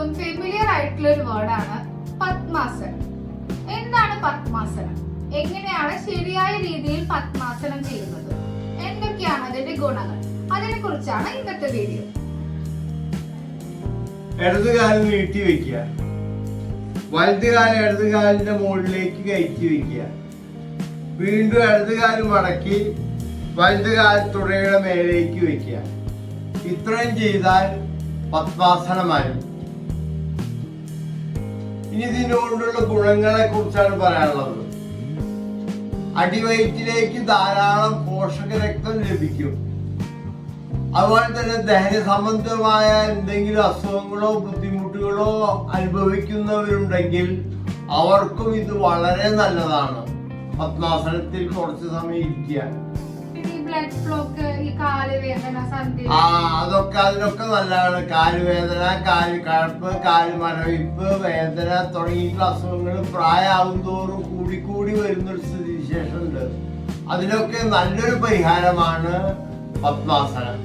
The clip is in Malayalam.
എല്ലാവർക്കും ഫെമിലിയർ ആയിട്ടുള്ള ഒരു വേർഡാണ് പത്മാസനം. എന്താണ് പത്മാസനം? എങ്ങനെയാണ് ശരിയായ രീതിയിൽ പത്മാസനം ചെയ്യുന്നത്? എന്തൊക്കെയാണ് അതിന്റെ ഗുണങ്ങൾ? അതിനെ കുറിച്ചാണ് ഇന്നത്തെ വീഡിയോ. ഇടതുകാലം നീട്ടി വെക്കുക, വലതുകാലം ഇടതുകാലിന്റെ മുകളിലേക്ക് കയറ്റി വെക്കുക, വീണ്ടും ഇടതുകാലം മടക്കി വലതുകാലം തുടയുടെ മേലേക്ക് വെക്കുക. ഇത്രയും ചെയ്താൽ പത്മാസനമായി. ഇനി ഇതിനോടുള്ള ഗുണങ്ങളെ കുറിച്ചാണ് പറയാനുള്ളത്. അടിവയറ്റിലേക്ക് ധാരാളം പോഷകരക്തം ലഭിക്കും. അതുപോലെ തന്നെ ദഹന സംബന്ധമായ എന്തെങ്കിലും അസുഖങ്ങളോ ബുദ്ധിമുട്ടുകളോ അനുഭവിക്കുന്നവരുണ്ടെങ്കിൽ അവർക്കും ഇത് വളരെ നല്ലതാണ്. പത്മാസനത്തിൽ കുറച്ച് സമയം ഇരിക്കുക. അതിനൊക്കെ നല്ലതാണ്. കാലുവേദന, കാല് കഴപ്പ്, കാല് മരവിപ്പ്, വേദന തുടങ്ങിയിട്ടുള്ള അസുഖങ്ങൾ പ്രായമാകും തോറും കൂടിക്കൂടി വരുന്നൊരു സ്ഥിതിവിശേഷമുണ്ട്. അതിനൊക്കെ നല്ലൊരു പരിഹാരമാണ് പത്മാസനം.